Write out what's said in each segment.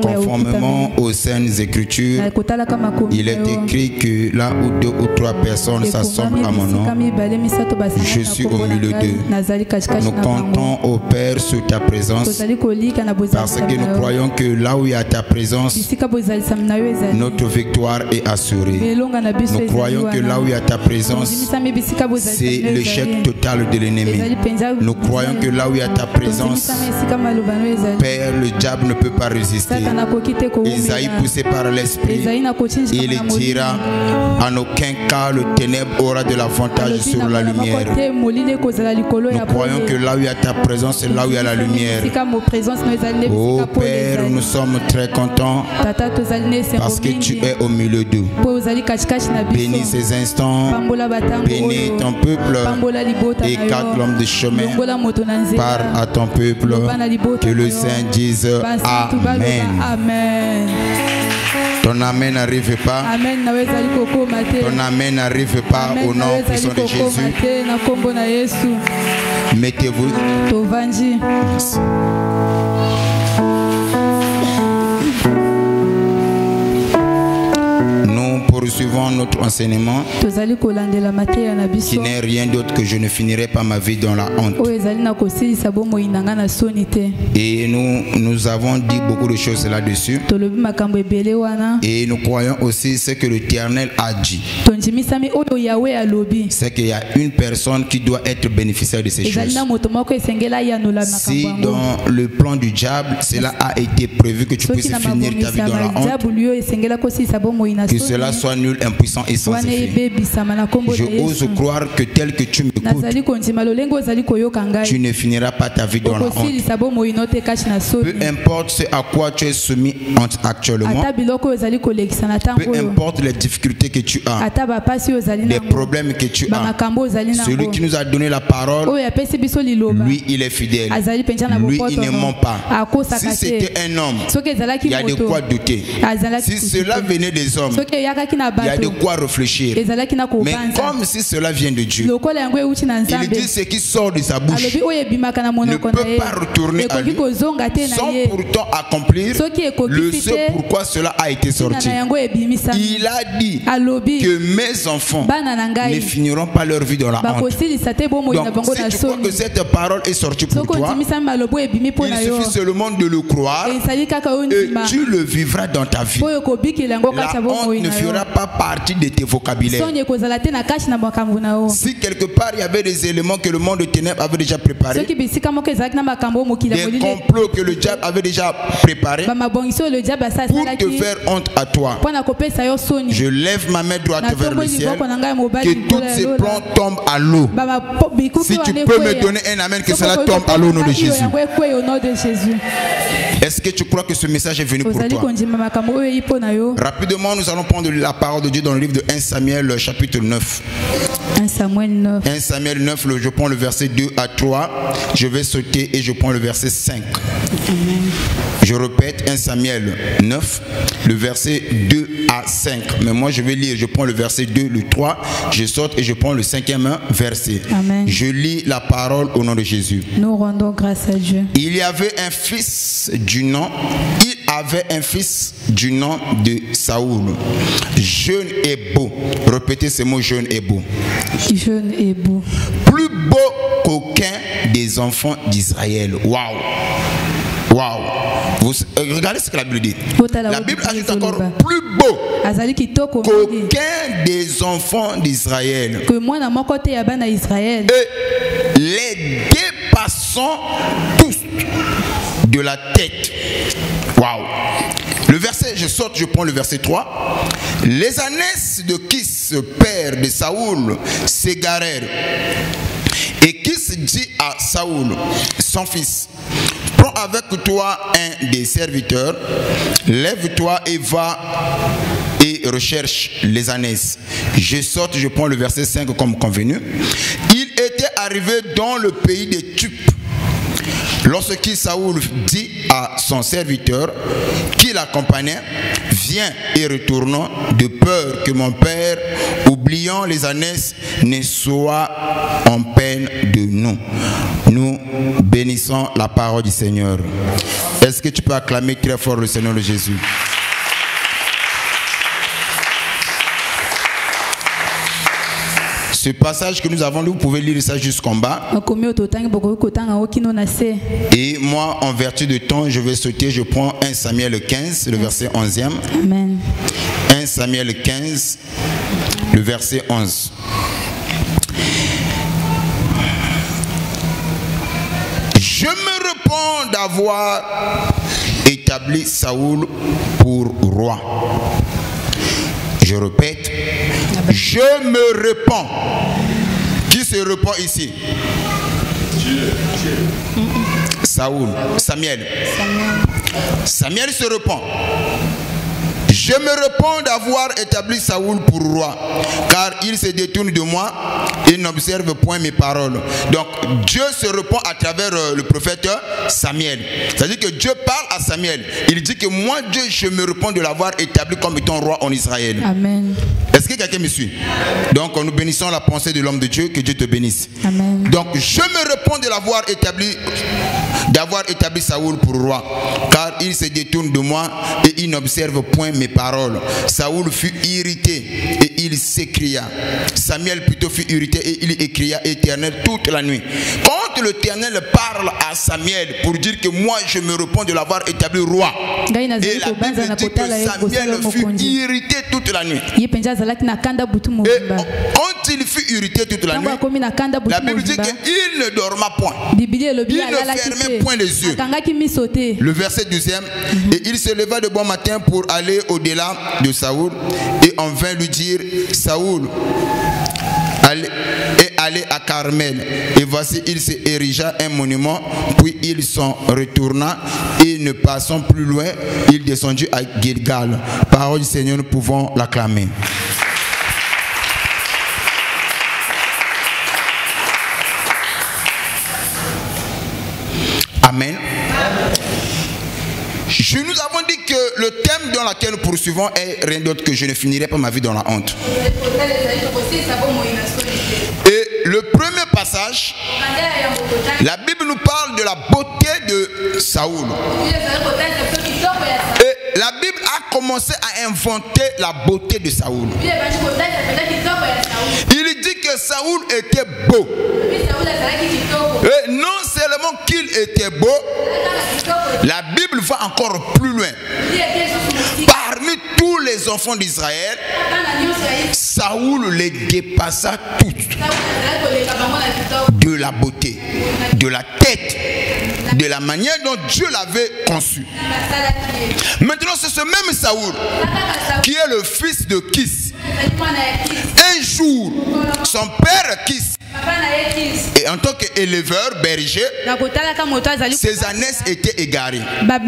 Conformément aux saintes écritures, il est écrit que là où 2 ou 3 personnes s'assemblent à mon nom, je suis au milieu d'eux. Nous comptons au Père sur ta présence, parce que nous croyons que là où il y a ta présence, notre victoire est assurée. Nous croyons que là où il y a ta présence, c'est l'échec total de l'ennemi. Nous croyons que là où il y a ta présence, Père, le diable ne peut pas résister. Isaïe, poussé par l'esprit, il dira: en aucun cas le ténèbre aura de l'avantage sur la lumière. Nous croyons que là où il y a ta présence, c'est là où il y a la lumière. Oh Père, nous sommes très contents parce que tu es au milieu d'eux. Bénis ces instants, bénis ton peuple, écarte l'homme de chemin, parle à ton peuple, que le Saint dise Amen. Ton Amen n'arrive pas. Ton Amen n'arrive pas au nom puissant de Jésus. Mettez-vous. Merci. Nous poursuivons notre enseignement qui n'est rien d'autre que je ne finirai pas ma vie dans la honte. Et nous avons dit beaucoup de choses là-dessus. Et nous croyons aussi ce que l'Éternel a dit. C'est qu'il y a une personne qui doit être bénéficiaire de ces choses. Si dans le plan du diable, cela a été prévu que tu puisses finir ta vie dans la honte, que cela soit nul, impuissant et sans effet. Je ose croire que tel que tu m'écoutes, tu ne finiras pas ta vie dans la honte. Peu importe ce à quoi tu es soumis actuellement, peu importe les difficultés que tu as, les problèmes que tu as, celui qui nous a donné la parole, lui il est fidèle, lui il ne ment pas. Si c'était un homme, il y a de quoi douter. Si cela venait des hommes, il y a de quoi réfléchir. Mais comme si cela vient de Dieu, il dit ce qui sort de sa bouche ne peut pas retourner à lui sans pourtant accomplir le ce pourquoi cela a été sorti. Il a dit que mes enfants ne finiront pas leur vie dans la honte. Donc si tu crois que cette parole est sortie pour toi, il suffit seulement de le croire et tu le vivras dans ta vie. La honte ne fera pas partie de tes vocabulaires. Si quelque part il y avait des éléments que le monde de ténèbres avait déjà préparés, des complots que le diable avait déjà préparés pour te faire honte à toi, je lève ma main droite vers le ciel, que tous ces plans tombent à l'eau. Si tu peux me donner un amen, que cela tombe à l'eau au nom de Jésus. Est-ce que tu crois que ce message est venu pour toi? Rapidement, nous allons prendre la parole de Dieu dans le livre de 1 Samuel chapitre 9. 1 Samuel 9. 1 Samuel 9, je prends le verset 2 à 3. Je vais sauter et je prends le verset 5. Amen. Je répète, 1 Samuel 9, le verset 2 à 5. Mais moi, je vais lire, je prends le verset 2, le 3, je saute et je prends le 5e verset. Amen. Je lis la parole au nom de Jésus. Nous rendons grâce à Dieu. Il avait un fils du nom de Saoul, jeune et beau. Répétez ce mot, jeune et beau. Jeune et beau. Plus beau qu'aucun des enfants d'Israël. Waouh! Waouh! Regardez ce que la Bible dit. La Bible ajoute encore plus beau qu'aucun des enfants d'Israël. Et les dépassant tous de la tête. Waouh! Le verset, je saute, je prends le verset 3. Les ânesses de Kis, père de Saoul, s'égarèrent. Et Kis dit à Saoul, son fils: prends avec toi un des serviteurs, lève-toi et va et recherche les ânesses. Je saute, je prends le verset 5 comme convenu. Il était arrivé dans le pays des Tupes. Lorsque Saoul dit à son serviteur qui l'accompagnait: viens et retournons, de peur que mon père, oubliant les ânesses, ne soit en peine de nous. Nous bénissons la parole du Seigneur. Est-ce que tu peux acclamer très fort le Seigneur de Jésus? Ce passage que nous avons lu, vous pouvez lire ça jusqu'en bas. Et moi, en vertu de temps, je vais sauter, je prends 1 Samuel 15, le verset 11e. Amen. 1 Samuel 15, le verset 11. Je me repens d'avoir établi Saoul pour roi. Je répète, je me repens. Qui se repent ici? Saoul. Samuel. Samuel se repent. Je me repens d'avoir établi Saoul pour roi, car il se détourne de moi et n'observe point mes paroles. Donc Dieu se repent à travers le prophète Samuel. C'est-à-dire que Dieu parle à Samuel. Il dit que moi, Dieu, je me repens de l'avoir établi comme étant roi en Israël. Amen. Est-ce que quelqu'un me suit? Donc nous bénissons la pensée de l'homme de Dieu. Que Dieu te bénisse. Amen. Donc je me repens de l'avoir établi Saoul pour roi, car il se détourne de moi et il n'observe point mes paroles. Saoul fut irrité et il s'écria. Samuel plutôt fut irrité et il écria Éternel toute la nuit. Quand l'Éternel parle à Samuel pour dire que moi je me repens de l'avoir établi roi, et la Bible dit que Samuel fut irrité toute la nuit. Et quand il fut irrité toute la nuit, la Bible dit qu'il ne dorma point. Il ne fermait point les yeux. Le verset 12e. Et il se leva de bon matin pour aller au-delà de Saoul et on vint lui dire Saoul allez à Carmel. Et voici, il se érigea un monument, puis il s'en retourna et ne passant plus loin, il descendit à Gilgal. Parole du Seigneur, nous pouvons l'acclamer. Amen. Nous avons dit que le thème dans lequel nous poursuivons est rien d'autre que je ne finirai pas ma vie dans la honte. Et le premier passage, la Bible nous parle de la beauté de Saoul. Et la Bible a commencé à inventer la beauté de Saoul. Il dit que Saoul était beau. Et non seulement qu'il était beau, la Bible va encore plus loin. Parmi tous les enfants d'Israël, Saoul les dépassa toutes. De la beauté, de la tête, de la manière dont Dieu l'avait conçu. Maintenant, c'est ce même Saoul qui est le fils de Kis. Un jour, son père Kis, et en tant qu'éleveur berger, ses ânesses étaient égarées. Mais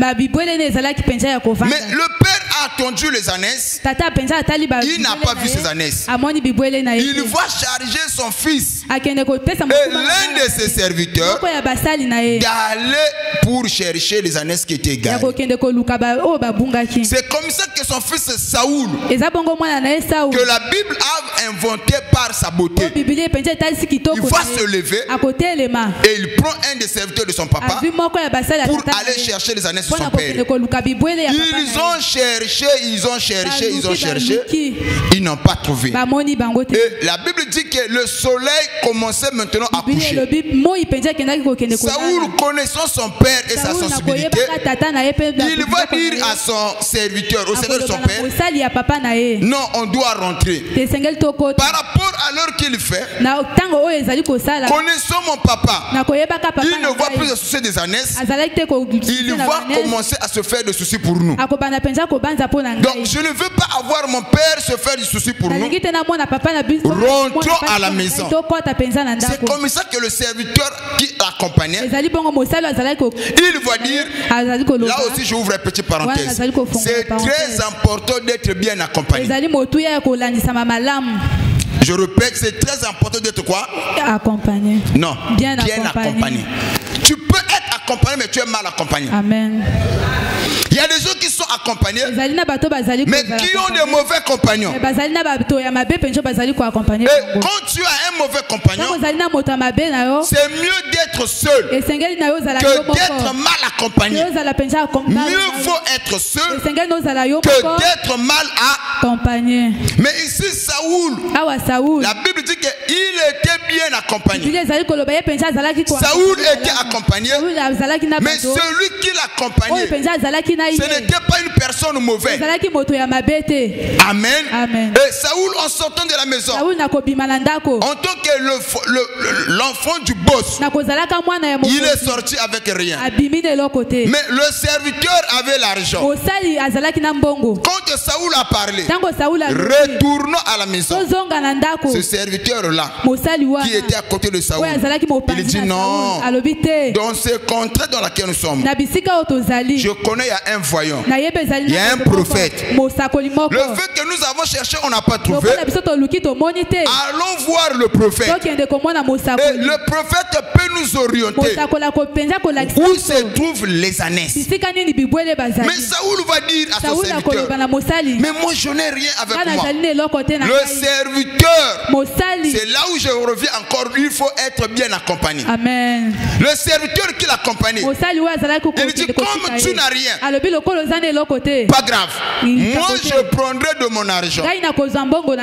le père a attendu les ânesses. Il n'a pas vu ses ânesses. Il va charger son fils et l'un de ses serviteurs d'aller pour chercher les ânesses qui étaient égarées. C'est comme ça que son fils Saoul, que la Bible a inventé par sa beauté, il va se lever et il prend un des serviteurs de son papa pour aller chercher les ânesses de son père. Ils ont cherché, ils n'ont pas trouvé. Et la Bible dit que le soleil commençait maintenant à coucher. Saoul, connaissant son père et sa sensibilité, il va dire à son serviteur, au serviteur de son père, non, on doit rentrer. Par rapport à l'heure qu'il fait, connaissant mon papa, il ne voit plus se soucier des ânesses, il va commencer à se faire des soucis pour nous. Donc je ne veux pas avoir mon père se faire des soucis pour nous. Rentrons à la maison. C'est comme ça que le serviteur qui l'accompagnait, il va dire, là aussi je ouvre une petite parenthèse, c'est très important d'être bien accompagné. Je répète, c'est très important d'être quoi? Accompagné. Non, bien accompagné. Tu peux être accompagné, mais tu es mal accompagné. Amen. Il y a des gens qui sont accompagner, mais qui ont de mauvais compagnons. Et quand tu as un mauvais compagnon, c'est mieux d'être seul que d'être mal accompagné. Mieux vaut être seul que d'être mal accompagné. Mais ici, Saoul, la Bible dit qu'il était bien accompagné. Saoul était accompagné, mais celui qui l'accompagnait, ce n'était pas une personne mauvaise. Amen. Et Saoul, en sortant de la maison, en tant que l'enfant du boss, il est sorti avec rien. Mais le serviteur avait l'argent. Quand Saoul a parlé, retournons à la maison. Ce serviteur-là, qui était à côté de Saoul, il dit non, dans ce contrat dans lequel nous sommes, je connais, il y a un voyant, il y a un prophète. Le fait que nous avons cherché, on n'a pas trouvé. Allons voir le prophète. Et le prophète peut nous orienter où se trouvent les ânesses. Mais Saoul va dire à son serviteur, mais moi je n'ai rien avec moi. Le serviteur, c'est là où je reviens encore, il faut être bien accompagné. Amen. Le serviteur qui l'accompagnait, il dit comme tu n'as rien, pas grave, moi je prendrai de mon argent,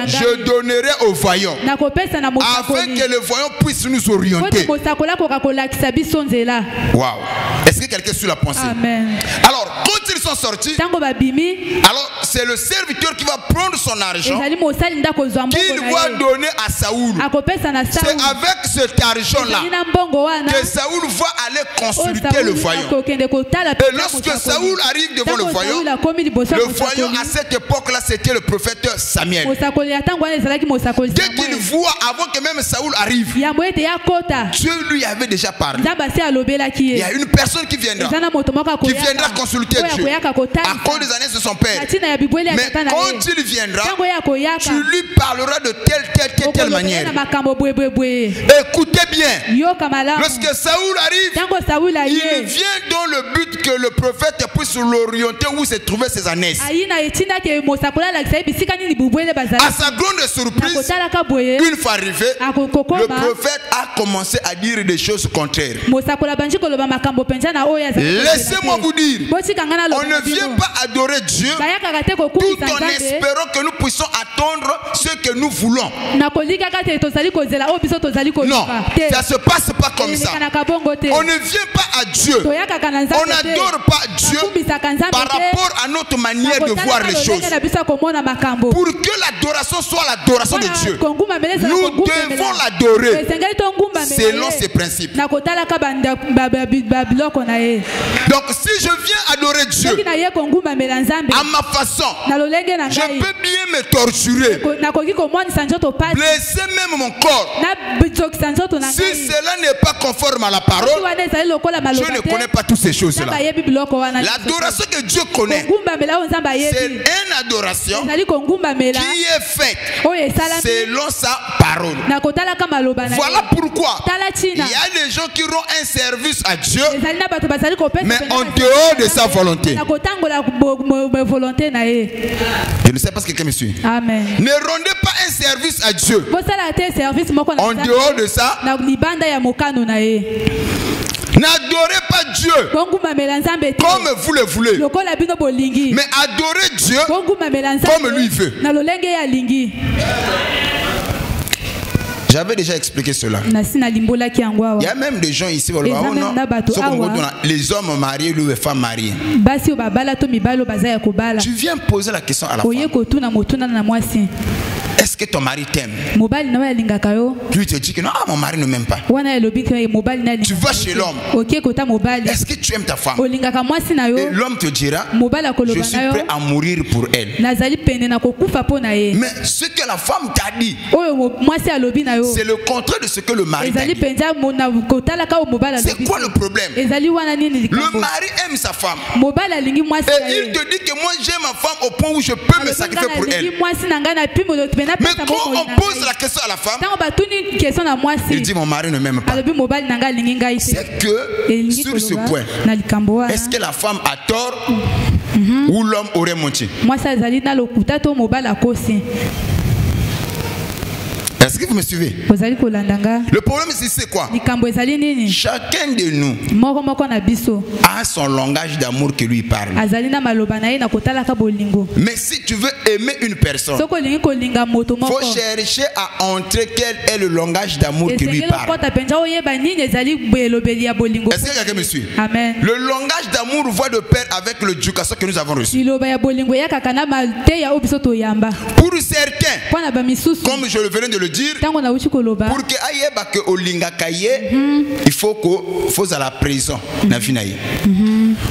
je donnerai au voyant afin que le voyant puisse nous orienter. Wow. Est-ce que quelqu'un suit la pensée? Amen. Alors quand ils sont sortis, alors c'est le serviteur qui va prendre son argent, qu'il va donner à Saoul. C'est avec cet argent-là que Saoul va aller consulter le voyant. Et lorsque Saoul arrive devant le voyant à cette époque-là, c'était le prophète Samuel. Dès qu'il voit, avant que même Saoul arrive, Dieu lui avait déjà parlé. Il y a une personne qui viendra consulter Dieu à cause des années de son père. Mais quand il viendra, tu lui parleras de telle manière. Écoutez bien. Lorsque Saoul arrive, il vient dans le but que le prophète puisse l'orienter où se trouvaient ses ânesses. À sa grande surprise, une fois arrivé, le prophète a commencé à dire des choses contraires. Laissez-moi vous dire, on ne vient pas adorer Dieu tout en espérant que nous puissions attendre ce que nous voulons. Non, ça ne se passe pas comme ça. On ne vient pas à Dieu, on n'adore pas Dieu par rapport à notre manière de voir les choses. Pour que l'adoration soit l'adoration de Dieu, nous devons l'adorer selon ses principes. Donc si je viens adorer Dieu à ma façon, je peux bien me torturer, blesser même mon corps. Si cela n'est pas conforme à la parole, je ne connais pas toutes ces choses-là. L'adoration que Dieu connaît, c'est une adoration qui est faite selon sa parole. Voilà pourquoi il y a des gens qui rendent un service à Dieu, mais en dehors de sa volonté. Je ne sais pas si quelqu'un me suit. Amen. Ne rendez pas un service à Dieu en dehors de ça. N'adorez pas Dieu comme vous le voulez, mais adorez Dieu comme lui veut. J'avais déjà expliqué cela. Il y a même des gens ici, les hommes mariés, les femmes mariées. Tu viens poser la question à la femme. Est-ce que ton mari t'aime? Lui te dit que non, mon mari ne m'aime pas. Tu vas chez l'homme. Est-ce que tu aimes ta femme? Et l'homme te dira, je suis prêt à mourir pour elle. Mais ce que la femme t'a dit, c'est le contraire de ce que le mari t'a dit. C'est quoi le problème? Le mari aime sa femme. Et il te dit que moi j'aime ma femme au point où je peux me sacrifier pour elle. Mais quand on pose la question à la femme, il dit mon mari ne m'aime pas. C'est que sur ce point, est-ce que la femme a tort où l'homme aurait menti. Est-ce que vous me suivez? Le problème ici c'est quoi? Chacun de nous a son langage d'amour qui lui parle. Mais si tu veux aimer une personne, il faut chercher à entrer quel est le langage d'amour qui lui parle. Est-ce que quelqu'un me suit? Amen. Le langage d'amour va de pair avec l'éducation que nous avons reçue. Pour certains, comme je le venais de le dire, pour que ayeba que olinga kaye, il faut à la prison na finaye.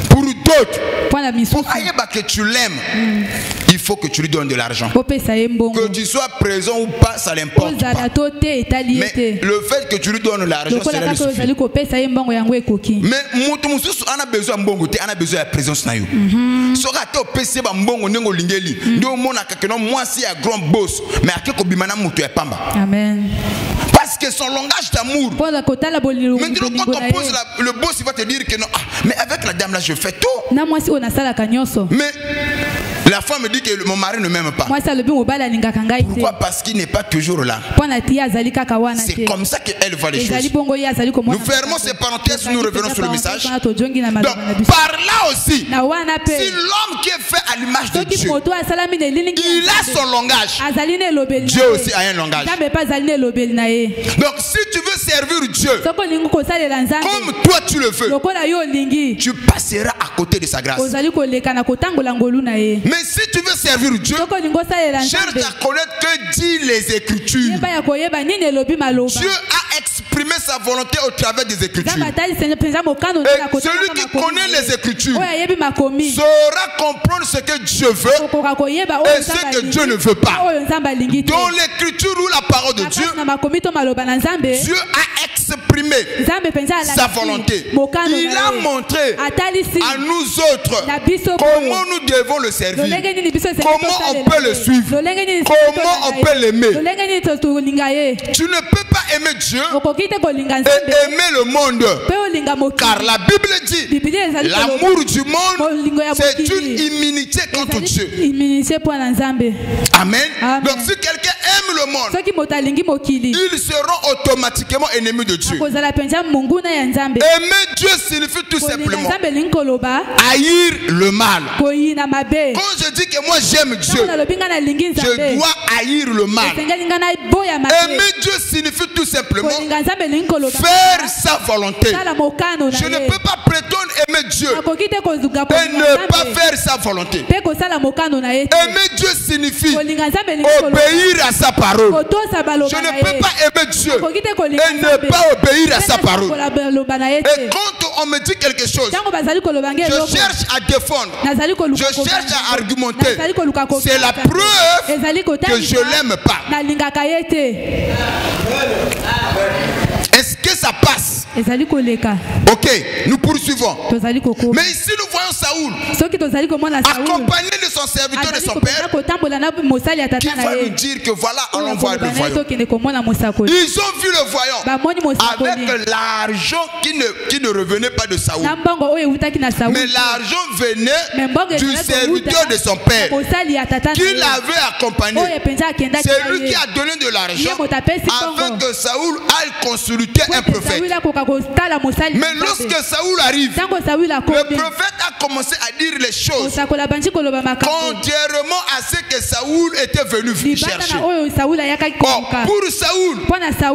Pour d'autres, pour ayeba que tu l'aimes, il faut que tu lui donnes de l'argent. Que tu sois présent ou pas, ça n'importe pas. Mais le fait que tu lui donnes l'argent, c'est là le suffit. Mais mutumususu ana besoin mbongo te, ana besoin de présence na yo. Soka to pese ba mbongo nengo lingeli. Ndio mona kakeno moi si a grand boss, mais akeko bimana mutu e pamba. Amen. Parce que son langage d'amour. Maintenant quand on pose le boss, il va te dire que non, mais avec la dame là je fais tout. Mais la femme me dit que mon mari ne m'aime pas. Pourquoi? Parce qu'il n'est pas toujours là. C'est comme ça qu'elle voit les choses. Nous fermons ces parenthèses, nous revenons sur le message. Donc par là aussi, si l'homme qui est fait à l'image de Dieu, il a son langage, Dieu aussi a un langage. Donc si tu veux servir Dieu comme toi tu le veux, tu passeras à côté de sa grâce. Mais si tu veux servir Dieu, cherche à connaître que dit les Écritures. Dieu a exprimé sa volonté au travers des Écritures. Et celui qui connaît les Écritures saura comprendre ce que Dieu veut et ce que Dieu ne veut pas. Dans l'Écriture ou la parole de Dieu, Dieu a exprimé sa volonté. Il a montré à nous autres comment nous devons le servir. Comment on peut le suivre? Comment on peut l'aimer? Tu ne peux pas aimer Dieu et aimer le monde. Car la Bible dit l'amour du monde, c'est une immunité contre Dieu. Amen. Donc si quelqu'un aime le monde, ils seront automatiquement ennemis de Dieu. Aimer Dieu signifie tout simplement haïr le mal. Quand je dis que moi j'aime Dieu, je dois haïr le mal. Aimer Dieu signifie tout simplement faire sa volonté. Je ne peux pas prétendre aimer Dieu et ne pas faire sa volonté. Aimer Dieu signifie obéir à sa parole. Je ne peux pas aimer Dieu et ne pas obéir à sa parole. Et quand on me dit quelque chose, je cherche à défendre, je cherche à argumenter. C'est la preuve que je l'aime pas. Est-ce que ça passe? Ok, nous poursuivons. Mais ici nous voyons Saoul accompagné de son serviteur, de son père, qui va lui dire que voilà, allons voir le voyant. Ils ont vu le voyant avec l'argent qui ne revenait pas de Saoul, mais l'argent venait du serviteur de son père qui l'avait accompagné. C'est lui qui a donné de l'argent afin que Saoul aille consulter un prophète. Mais lorsque Saoul arrive, le prophète a commencé à dire les choses contrairement à ce que Saoul était venu chercher. Or, pour Saoul,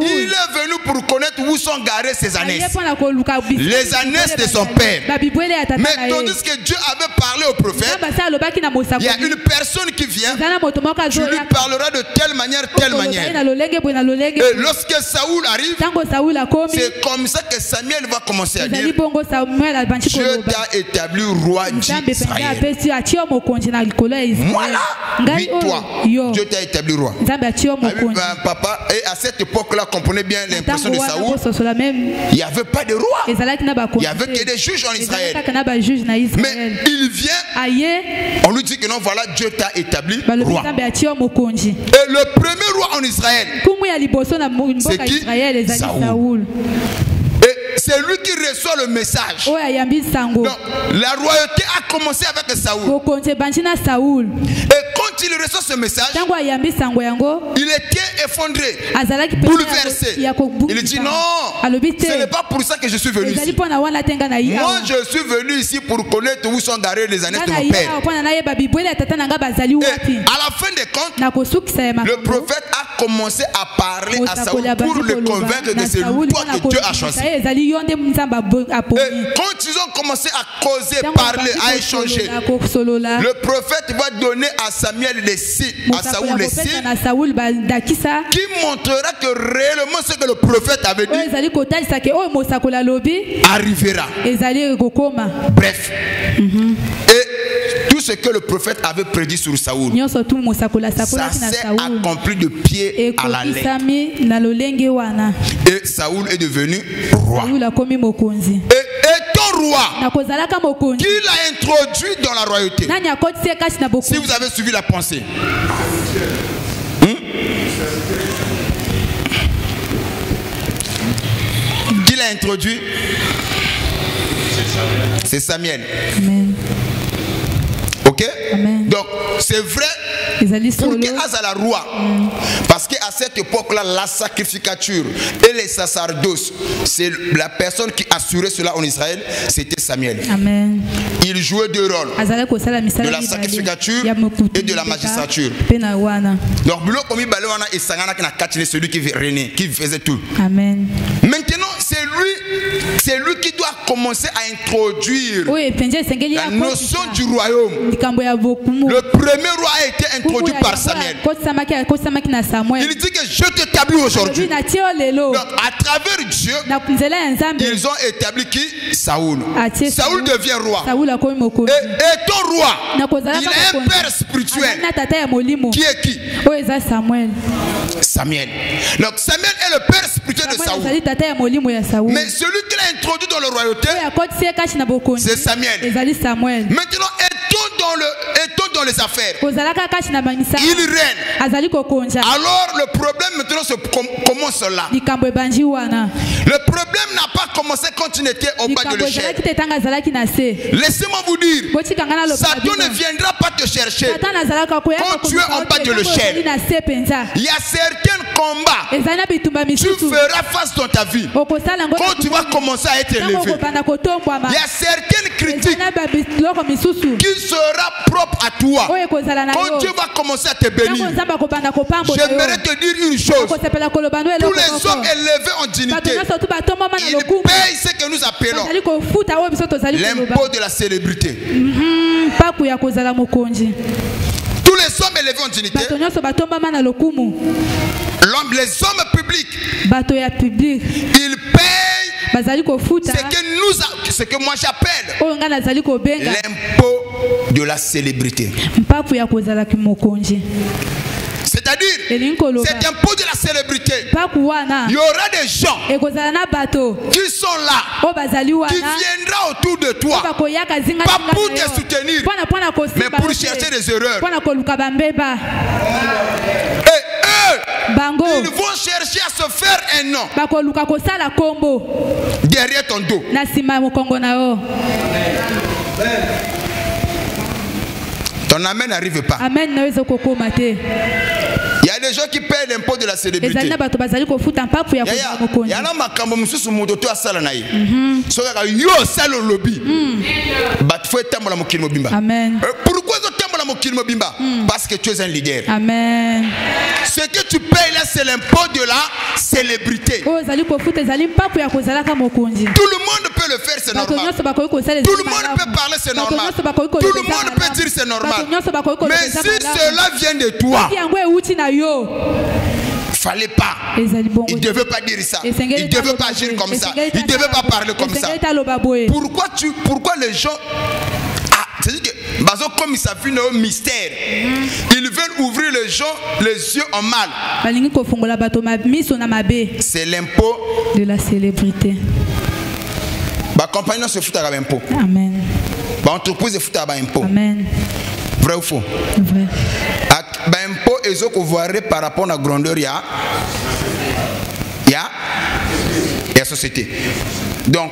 il est venu pour connaître où sont garées ses ânesses, les ânesses de son père. Mais tandis que Dieu avait parlé au prophète, il y a une personne qui vient, tu lui parleras de telle manière, telle manière. Et lorsque Saoul arrive, c'est comme ça que Samuel va commencer à dire: Dieu t'a établi roi d'Israël. Moi là, oui, toi, Dieu t'a établi roi. Papa, et à cette époque-là, comprenez bien l'impression de Saoul, il n'y avait pas de roi. Il n'y avait que des juges en Israël. Mais il vient, on lui dit que non, voilà, Dieu t'a établi roi. Et le premier roi en Israël, c'est qui? Saoul. Et c'est lui qui reçoit le message. Donc, la royauté a commencé avec Saoul. Et quand il reçoit ce message, il était effondré, bouleversé. Il dit non, ce n'est pas pour ça que je suis venu ici. Moi, je suis venu ici pour connaître où sont garés les ânesses de mon père. Et à la fin des comptes, le prophète a commencé à parler à Saoul pour le convaincre que c'est toi que Dieu a choisi. Et quand ils ont commencé à causer, parler, à échanger, le prophète va donner à Samuel les signes, à Saoul les signes, qui montrera que réellement ce que le prophète avait dit arrivera. Bref. Et tout ce que le prophète avait prédit sur Saoul, ça s'est accompli de pied à la lettre. Et Saoul est devenu roi. Et étant roi, qui l'a introduit dans la royauté? Si vous avez suivi la pensée. Qui l'a introduit? C'est Samuel. Amen. Ok? Amen. Donc, c'est vrai pour que la roi. Parce qu'à cette époque-là, la sacrificature et les sacerdoces, c'est la personne qui assurait cela en Israël, c'était Samuel. Amen. Il jouait deux rôles, de la sacrificature et de la magistrature. Donc, celui qui régnait, qui faisait tout. Amen. Maintenant, c'est lui qui doit commencer à introduire la notion du royaume. Le premier roi a été introduit par Samuel. Il dit que je t'établis aujourd'hui. Donc à travers Dieu, ils ont établi qui? Saoul. Saoul devient roi. Et ton roi, il a un père spirituel. Qui est qui? Samuel. Donc Samuel est le père spirituel de Saoul. Mais celui qui l'a introduit dans la royauté, c'est Samuel. Maintenant, étant dans les affaires, il règne. Alors le problème maintenant commence là. Le problème n'a pas commencé quand il était au bas de l'échelle. Laissez-moi vous dire, Satan ne viendra pas te chercher quand tu es en bas de l'échelle. Il y a certains combats tu feras face dans ta vie quand tu vas commencer à être élevé. Il y a certaines critiques qui sera propre à toi quand Dieu va commencer à te bénir. J'aimerais te dire une chose: tous les hommes élevés en dignité, ils payent ce que nous appelons l'impôt de la célébrité. Tous les hommes élevés en dignité, les hommes publics, ils payent ce que moi j'appelle l'impôt de la célébrité. C'est-à-dire, cet impôt de la célébrité, il y aura des gens qui sont là, qui viendront autour de toi, pas pour te soutenir, mais pour chercher des erreurs. Et eux, ils vont chercher à se faire un nom derrière ton dos. Ton amen n'arrive pas. Il y a des gens qui paient l'impôt de la célébrité. Il y a un makambo mususu mudoto asala na ye. Soka yo sala lobby. Bat faut tambola mokili mobimba. Amen. Pourquoi zo tambola mokili mobimba? Parce que tu es un leader. Amen. Ce que tu payes là, c'est l'impôt de la célébrité. Tout le monde peut le faire, c'est normal. Tout le monde peut parler, c'est normal. Tout le monde peut dire, c'est normal. Mais si cela vient de toi, fallait pas. Il ne devait pas dire ça. Il ne devait pas agir comme ça. Il ne devait pas parler comme ça. Pourquoi les gens... c'est-à-dire que comme ça fait un mystère, ils veulent ouvrir les yeux en mal. C'est l'impôt de la célébrité. Ma compagnie se fout à l'impôt. Amen. Ma entreprise se fout à l'impôt. Amen. Vrai ou faux? Vrai. L'impôt est ce que vous voyez par rapport à la grandeur, il y a la société. Donc,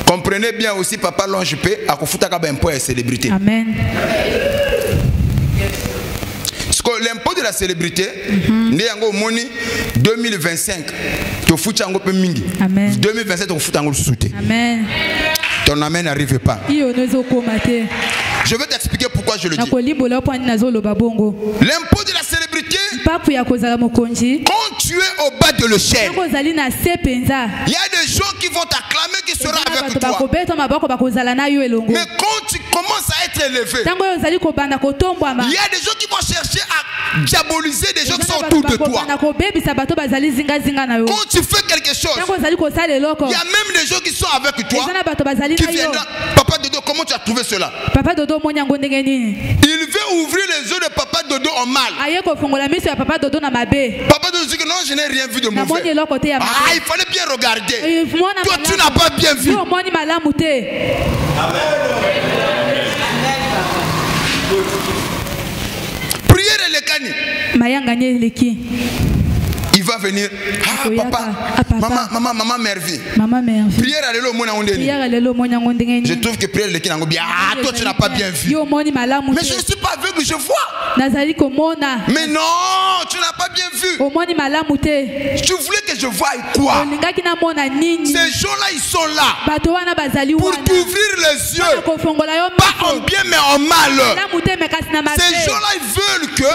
comprenez bien aussi, Papa Longe P, à Kofutaka Bempo et célébrité. Amen. L'impôt de la célébrité, né en moni 2025, tu fous un peu mingi. 2027, tu fous un peu sous. Amen. Ton amen n'arrive pas. Je vais t'expliquer pourquoi je le dis. L'impôt de la célébrité, quand tu es au bas de l'échelle, il y a des gens qui vont t'acclamer, qui seront avec toi. Mais quand tu commences à être élevé, il y a des gens qui vont chercher à diaboliser des gens qui sont autour de toi. Quand tu fais quelque chose, il y a même des gens qui sont avec toi, qui viendront. Papa Dodo, comment tu as trouvé cela? Il veut ouvrir les yeux de Papa Dodo en mal. Papa Dodo dit que non, je n'ai rien vu de mauvais. Ah, il fallait bien regarder. Toi, tu n'as pas bien vu. Prière et le cani. Il va venir. Ah, papa, maman Mervi. Prière à l'élo Je trouve que prière le cani bien. Ah, toi tu n'as pas bien vu. Mais je ne suis pas aveugle, je vois. Mais non, tu n'as pas bien vu. Tu voulais que je voie quoi? Ces gens-là, ils sont là pour t'ouvrir les yeux. Pas en bien, mais en mal. Ces gens-là, ils veulent que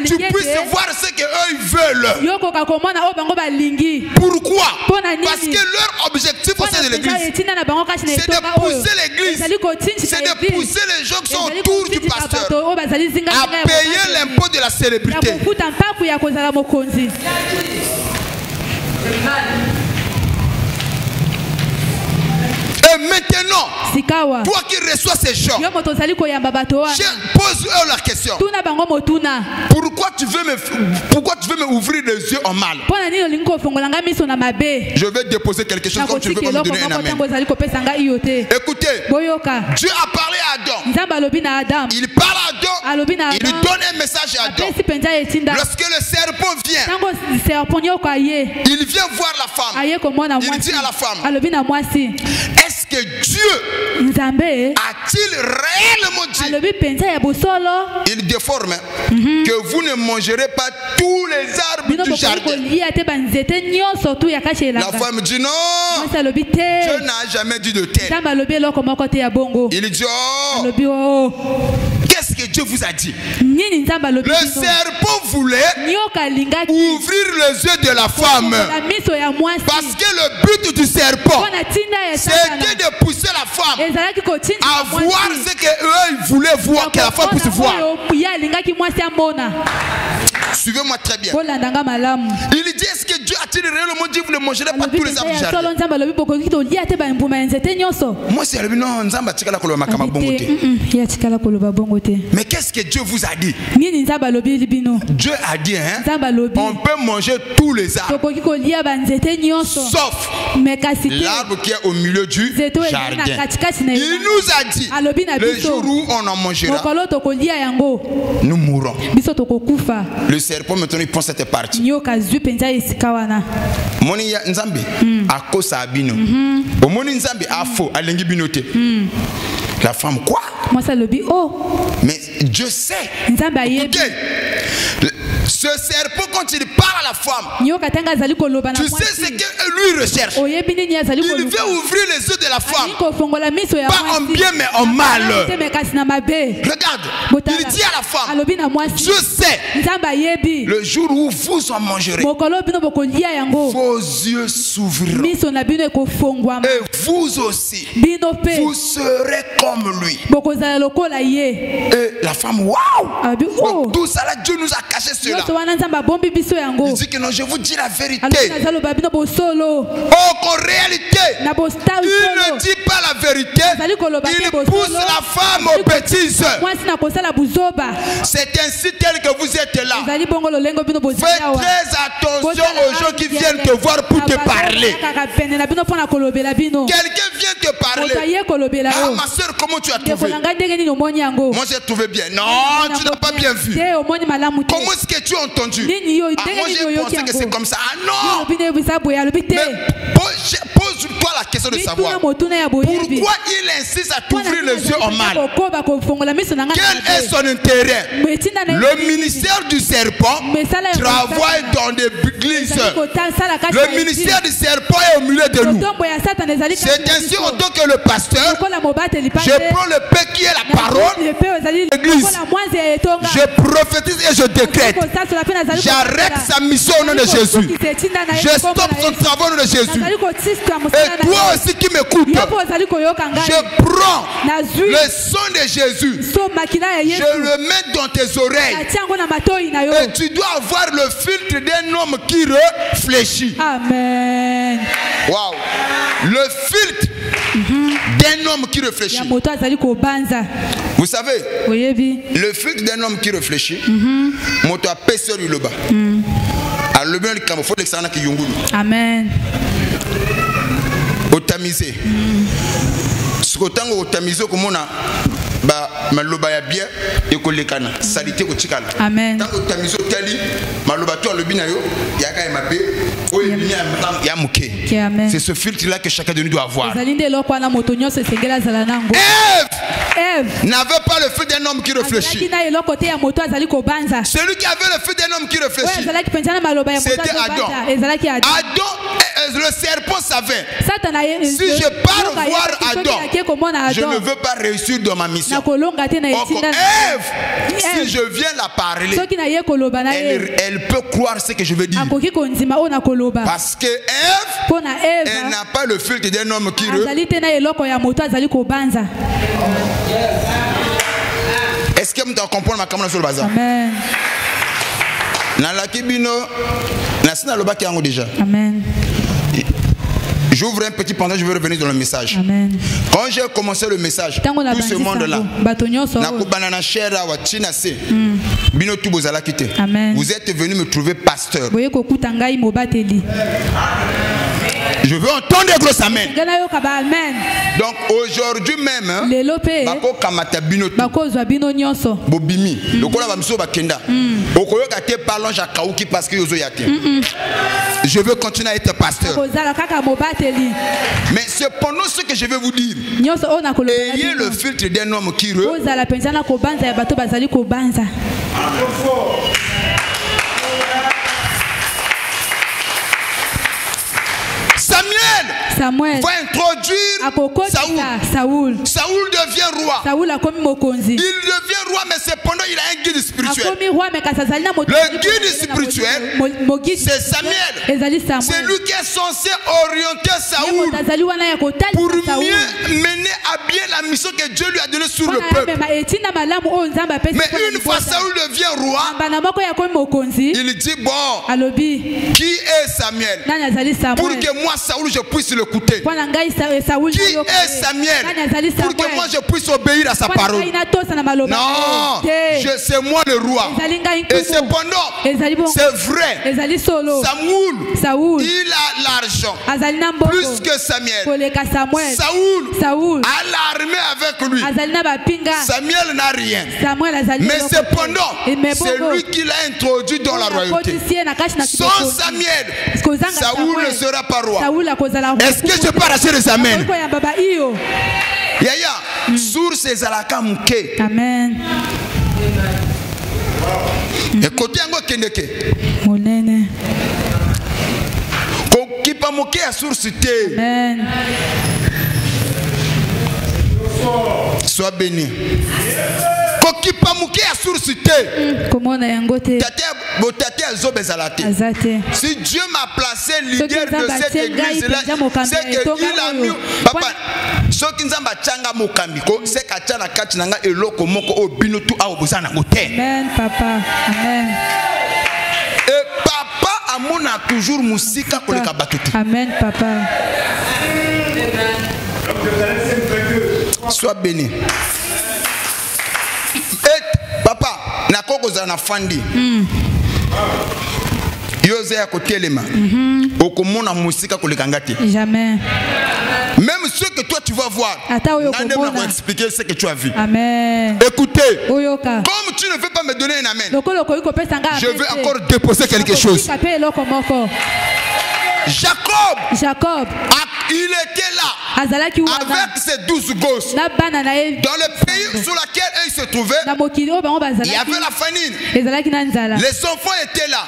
tu puisses voir ce qu'eux, ils veulent. Pourquoi? Parce que leur objectif au sein de l'église, c'est de pousser l'église, c'est de pousser les gens qui sont autour du pasteur à payer l'impôt de la célébrité. Et maintenant, toi qui reçois ces gens, pose-eux la question. Pourquoi tu veux me ouvrir les yeux en mal? Je vais déposer quelque chose comme tu veux me donner un amen. Écoutez, Dieu a parlé à Adam. Il parle à Adam. Il lui donne un message à Adam. Lorsque le serpent vient, il vient voir la femme. Il dit à la femme, est-ce que Dieu a-t-il réellement dit? Il déforme que vous ne mangerez pas tous les arbres du jardin. La femme dit non, Dieu n'a jamais dit de tel. Il dit oh, qu'est-ce que Dieu vous a dit? Le serpent voulait ouvrir les yeux de la femme, parce que le but du serpent, c'était de pousser la femme à voir ce qu'eux voulaient voir, que la femme puisse voir. Suivez-moi très bien. Il dit, est-ce que Dieu a-t-il réellement dit vous ne mangerez pas tous les arbres du jardin? Moi c'est non, mais qu'est-ce que Dieu vous a dit? Dieu a dit on peut manger tous les arbres sauf l'arbre qui est au milieu du jardin. Il nous a dit le jour où on en mangera, nous mourrons. Le serpent maintenant il prend cette partie. Moni ya nzambe akosa abino. Omoni nzambe afo alengi binote. La femme quoi? Mais Dieu sait. Écoutez, ce serpent quand il parle à la femme, tu sais ce que lui recherche. Il veut ouvrir les yeux de la femme, pas en bien mais en mal. Regarde, il dit à la femme, je sais, le jour où vous en mangerez, vos yeux s'ouvriront. Et vous aussi, vous serez comme lui. Et la femme, waouh! Donc tout ça là, Dieu nous a caché cela. Il dit que non, je vous dis la vérité. Oh, qu'en réalité, il ne ne dit pas la vérité, il pousse la femme aux bêtises. C'est ainsi tel que vous êtes là. Fais très attention aux gens qui viennent te voir pour te parler. Quelqu'un vient te parler. Ah, ma soeur, comment tu as trouvé? Moi, j'ai trouvé bien. Non, tu n'as pas bien vu. Comment est-ce que tu as entendu? Ah, moi, j'ai pensé que c'est comme ça. Ah non! Mais pose-toi la question de savoir pourquoi il insiste à t'ouvrir les yeux en mal. Quel est son intérêt? Le ministère du serpent travaille dans des églises. Le ministère du serpent est au milieu de nous. C'est ainsi en tant que le pasteur, je prends le paix qui est la parole, l'église. Je prophétise et je décrète. J'arrête sa mission au nom de Jésus. Je stoppe son travail au nom de Jésus. Et toi aussi qui m'écoutes, je prends le son de Jésus. Je le mets dans tes oreilles. Et tu dois avoir le filtre d'un homme qui réfléchit. Amen. Wow. Le filtre d'un homme qui réfléchit. Vous savez, le filtre d'un homme qui réfléchit, moto a pêché le bas. Amen. Otamisé. Ce que tu as otamisé comme on a maloba ya bien et kolekana salité ko tikala. Amen. Tant otamisé tali maloba to le binayo yaka mabe o ya muke. C'est ce filtre là que chacun de nous doit avoir. Ève n'avait pas le feu d'un homme qui réfléchit. Celui qui avait le feu d'un homme qui réfléchit, c'était Adam. Adam, le serpent savait. Si je pars voir Adam, je ne veux pas réussir dans ma mission. Ève, si je viens la parler, elle peut croire ce que je veux dire. Parce que Ève, elle n'a pas le filtre d'un homme qui réfléchit. Est-ce que vous comprenez ma caméra sur le bazar? Amen. Amen. J'ouvre un petit pendant, je vais revenir dans le message. Amen. Quand j'ai commencé le message, tout ce monde-là, vous êtes venu me trouver pasteur. Je veux entendre des grosses amen. Donc aujourd'hui même, je veux continuer à être pasteur. Mais cependant, ce que je vais vous dire, ayez le filtre d'un homme qui Samuel va introduire Saoul. Saoul devient roi. Il devient roi, mais cependant il a un guide spirituel. Le guide spirituel, c'est Samuel. C'est lui qui est censé orienter Saoul pour mieux mener à bien la mission que Dieu lui a donnée sur le peuple. Mais une fois Saoul devient roi, il dit bon, qui est Samuel? Pour que moi Saoul je puisse l'écouter. Qui est Samuel? Pour que moi je puisse obéir à sa parole. Non, c'est moi le roi. Et cependant, c'est vrai, Saoul, il a l'argent plus que Samuel. Saoul a l'armée avec lui. Samuel n'a rien. Mais cependant, c'est lui qui l'a introduit dans la royauté. Sans Samuel, Saoul ne sera pas roi. Est-ce que je peux arracher les amens? Yaya, sur ces alakamouké. Amen. Et côté ango kendeke. Monene. Kokipa moké à source té. Amen. Sois béni. Kokipa moké à source té. Comment on a un goûté? Si Dieu m'a placé leader de cette église là, c'est qu'il a mis papa ce qui nous a bachanga mokambiko c'est kachana kachinanga eloko moko obinutu a obusana kote. Amen papa. Amen. Et papa amona toujours musika koleka batutu. Amen papa. Sois béni. Et papa, na koko za na fandi. Yoze ya kotelema. Okomona musika kolekangati. Jamais. Même ce que toi tu vas voir, Nandem va expliquer ce que tu as vu. Amen. Écoutez, Oyoka. comme tu ne veux pas me donner un amen, je vais encore déposer quelque chose. Jacob, il était là avec ses 12 gosses. Dans le pays sur lequel il se trouvait, il y avait la famine. Les enfants étaient là.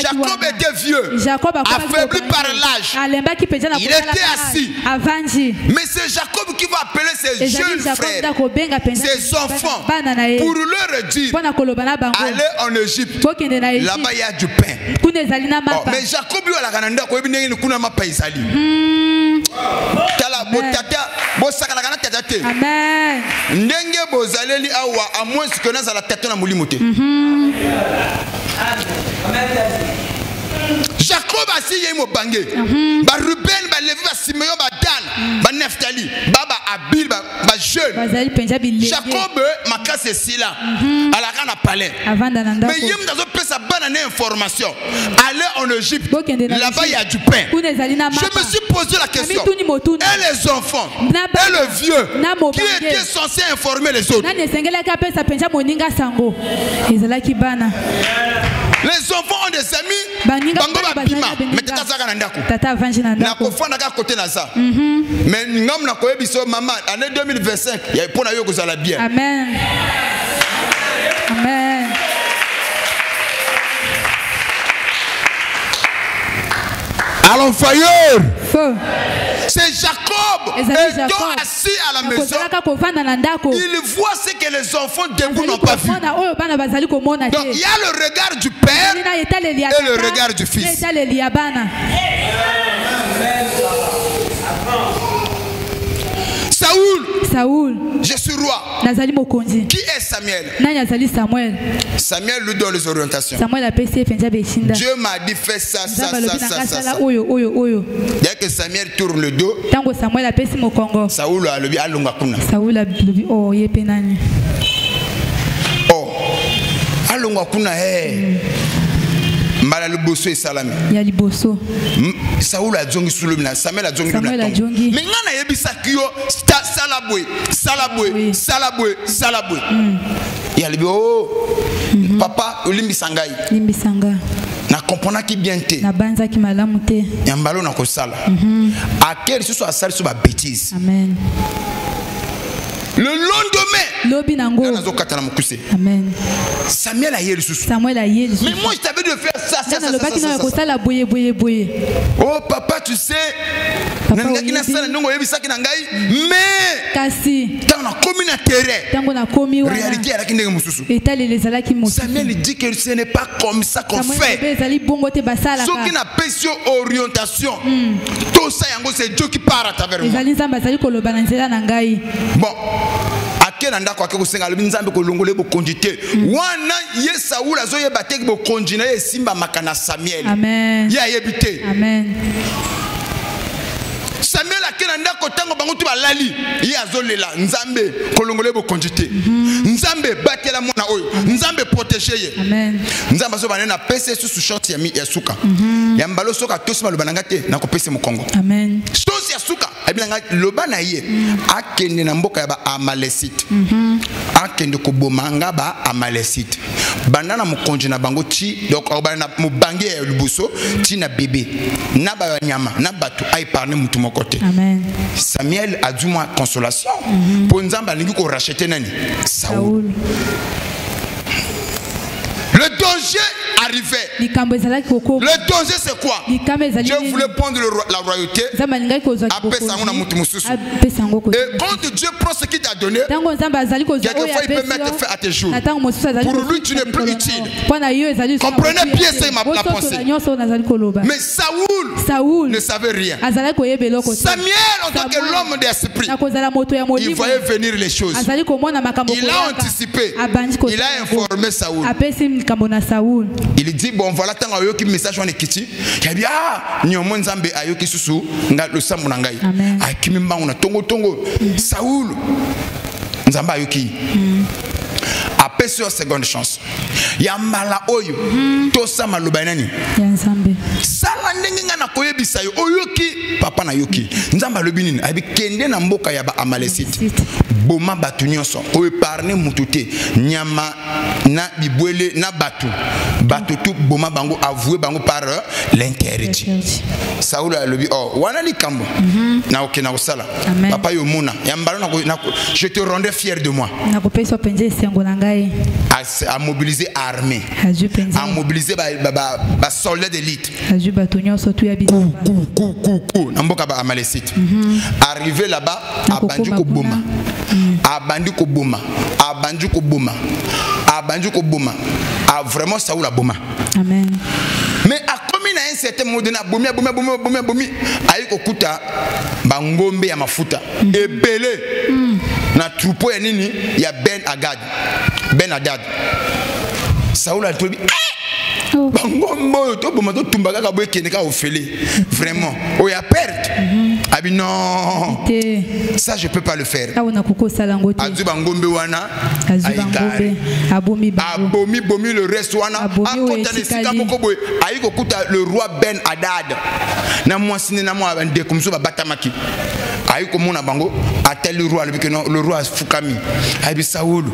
Jacob était vieux, affaibli par l'âge. Il était assis. Mais c'est Jacob qui va appeler ses jeunes frères, ses enfants, pour leur dire, allez en Égypte. Là-bas il y a du pain. Mais Jacob lui a la Amen. Ndenge bozaleli awa à moins que nous la tête na mulimote. Jacob a signé mon bangé. Ba Ruben, ba Lévi, ba Simeon, ba Dan, ba Nephtali, ba Abil, ba jeune. Jacob maka c'est là. À la grande palais. Mais yem dans un peu sa bonne information. Allez en Égypte. Là-bas il y a du pain. Je me suis posé la question. Et les enfants, et le vieux, qui était censé informer les autres? Les enfants ont des amis. Bango ba bima. Mais tata zaka na ndako. Tata vanji na ndako. Na kofanda ka côté na ça. Mais ngam na koyebi so maman année 2025 il y a pour na yo ko zala bien. Amen. Amen. Allons fire. Feu. C'est Jacob étant assis à la maison. Il voit ce que les enfants debout n'ont pas vu. Donc il y a le regard du père et le regard du fils. Saoul, je suis roi. Qui est Samuel? Samuel lui donne les orientations. Dieu m'a dit fais ça, ça, ça, ça, ça. Dès que Samuel tourne le dos, Saoul a levé à Longakuna. Oh, à Longakuna, Mbala le bosso et salami. Ya liboso. Saoul a zongi sous le mina, Samuel a zongi le mina. Mais ngana yebi sakio salabwe. Ya libi oh papa olimbi sangai. Limbi sanga. Na comprendre qui bien te. Na banza ki malamu te. Ya mbalo na ko sala. À quel ce soit sale sur ma bêtise. Amen. Le lendemain, Amen. Samuel a yé. Samuel a yé. Mais moi je t'avais de faire ça. Oh papa, tu sais, mais dans la communauté, réalité Samuel dit que ce n'est pas comme ça qu'on fait. Ceux qui n'ont pas cette orientation, tout ça c'est Dieu qui parle à travers moi. Bon. Akena kwa kusenga binzambe ko longole bo kondite wana ye Saoul azoye bateki bo kondina ye simba makana Samuel. Amen. Ya yebite. Amen. Samuel akena ndako tango bango tu balali ye azolela nzambe ko longole bo kondite. Nzambe batela mwana oyo. Nzambe protéger ye. Amen. Nzambe so banena pese sous short ya mi ya suka. Ya mbalo soka tosima lobananga te na ko pese mokongo. Amen. Stosi ya suka ebinanga lobana ye akende na mboka ya ba Amalekite. Akende ko bomanga ba Amalekite. Banana mokonji na bango ti donc bana mobange ya lubuso ti na bébé na ba nyama na batu ay parler mutu mokote. Amen. Samuel a du moins consolation. Pour nzamba lingi ko racheter nani Saoul. Le danger arrivait. Le danger c'est quoi? Dieu voulait prendre la royauté. Et quand Dieu prend ce qu'il t'a donné, quelquefois il peut mettre fin à tes jours. Pour lui tu n'es plus utile. Comprenez bien la pensée. Mais Saoul ne savait rien. Samuel en tant que l'homme d'esprit, il voyait venir les choses. Il a anticipé. Il a informé Saoul. Il dit bon voilà tant ayoki message on ekiti. Il dit ah nyomo nzambe ayoki susu nga le sambo na ngai. Akimi mbangu na tongo Saoul nzamba ayoki. Après sur seconde chance. Ya mala oyo to sama lobanani. Ya nzambe. Sala ndenge nga na koyebisa yo oyoki papa na yoki. Nzamba lobi nini abi kende na mboka ya ba Amalekite. Boma batu nyonso o épargner mutute nyama na bibwele na batu tout boma bango avoué bango par l'interdit. Saoul a lobi oh wana likambo na okena osala papa yo mona ya mbalo na je te rendais fier de moi. Na kopesa penze sengo na ngai. A mobiliser armée. A mobiliser ba soldats d'élite. Aju batu nyonso tu ya bi. Na mboka ba Amalekite. Arrivé là-bas abandi ko boma. Abandi ko boma. Abandi ko boma. Abandi ko boma. A vraiment Saoul a boma. Amen. Mais a commis na un certain moment donné bomi ayi ko kuta bangombe ya mafuta ebele na troupeau ya nini ya Ben Hadad. Saoul a dit bangombo to boma to tumbaga ka boye kene ka ofele vraiment o ya perte abi non ça je peux pas le faire azu bangombe wana abomi le reste wana akota nesika moko boye ayi ko kuta le roi Ben Hadad na mwasine na mwa bande komso ba batamaki ayi ko mona bango atel le roi le roi fukami abi Saoul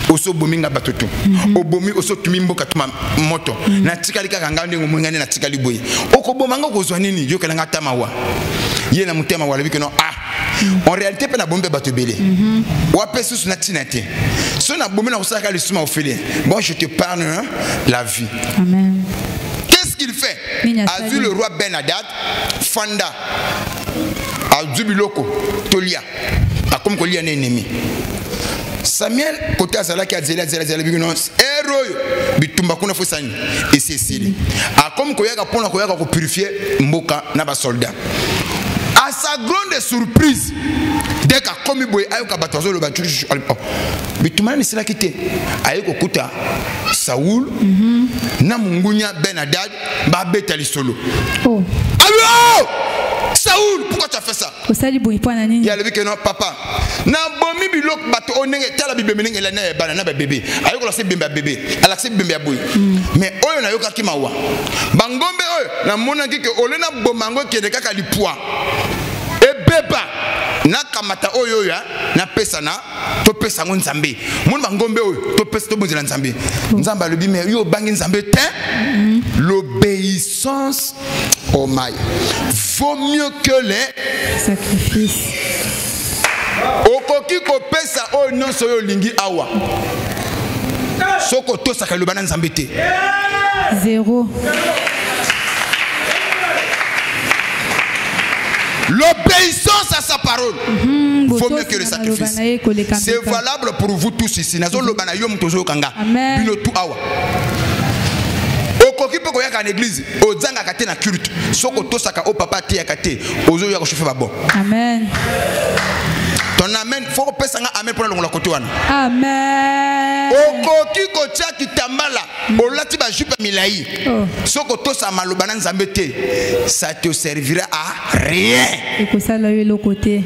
oso bominga batoto obomi oso tumi mboka tuma moto na tikali kaka ngande ngomungane na tikali boye okobomanga kozwa nini yo kala ngata mawa ye na mutema wala bikeno en réalité pe na bombe bato belé wa pesus na tinate so na bombe na osaka le suma ofele bon je te parle la vie. Amen. Qu'est-ce qu'il fait? A vu le roi Ben Hadad Fanda a Zubiloko Tolia a comme Kolia ennemi. Samuel côté azala ki azela bikeno héros bitumba kuna fosani et Cécile a comme koyaka pona koyaka ko purifier mboka na ba soldat. À sa grande surprise, dès qu'a commis boy ayoka batazo le batu bitumani sila kite ayeko kuta Saoul na mungunya Ben Hadad ba betali solo. Oh. Allô Saoul, pourquoi tu as fait ça? Il y a le dit que non, papa. Na bomi bilok bato onenge tala bibe menenge la na bana na bébé. Ayoko la se bimba bébé. Ala se bimba boy. Mais oyo na yoka kimawa. Bangombe oyo na mona kike olena bomango kede kaka lipwa. E beba na kamata oyo ya na pesa na to pesa ngo nzambe. Mon bangombe oyo to pesa to bonzela nzambe. Nzamba le bi mais yo bangi nzambe te. L'obéissance au maï vaut mieux que les sacrifices. Okoki ko pesa o non so yo lingi awa. Soko to saka le banan nzambe te. Zéro. L'obéissance à sa parole vaut mieux que le sacrifice. C'est valable pour vous tous ici. Nazo lo bana yo mtozo kanga. Bino tu awa. Okoki pe ko yaka na église, ozanga kate na culte. Soko to saka o papa te yakate, ozo ya ko chauffer babo. Amen. Ton amen, faut que ça amen pour le côté wana. Amen. Okoki ko tia kitambala, olati ba jupe milai. Soko to sa malobana nzambe te, ça te servira à rien. Eko sala yo le côté.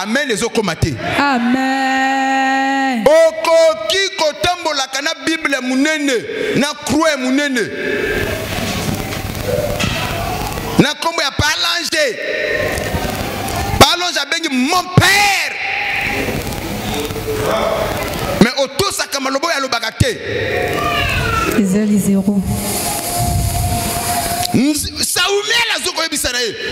Amen les okomate. Amen. Okoki ko tambola kana Bible munene, na croix munene. Na kombo ya parlanger. Mon père. Mais auto sakamalobo ya lobakate. Zéro.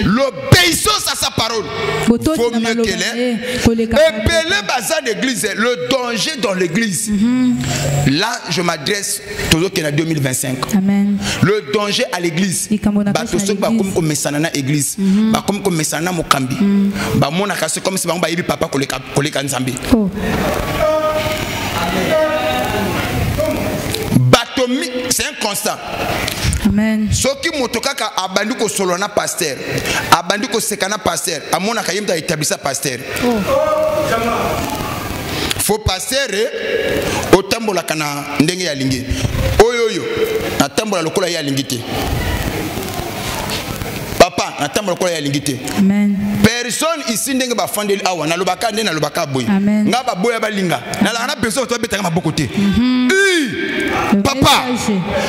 L'obéissance à sa parole vaut mieux que les. Et bazar d'église, le danger dans l'église. Là, je m'adresse toujours qu'il y a 2025. Amen. Le danger à l'église. Comme mesana église, comme mesana mokambi. Ba mona kasi comme si ba yebi papa koleka nzambe. Batomi, c'est un constat. Amen. Soki motokaka abandi ko solona pasteur, abandi ko sekana pasteur, amona kayimta établissa pasteur. Faut pasteur otambola kana ndenge ya lingi. Oyo oyo na tambola lokola ya lingité. Papa na tambola lokola ya lingité. Amen. Personne ici ndenge ba fandeli awa na lobaka ndenge na lobaka boy. Nga ba boya ba linga. Na la na besoin to betaka maboko te. Papa.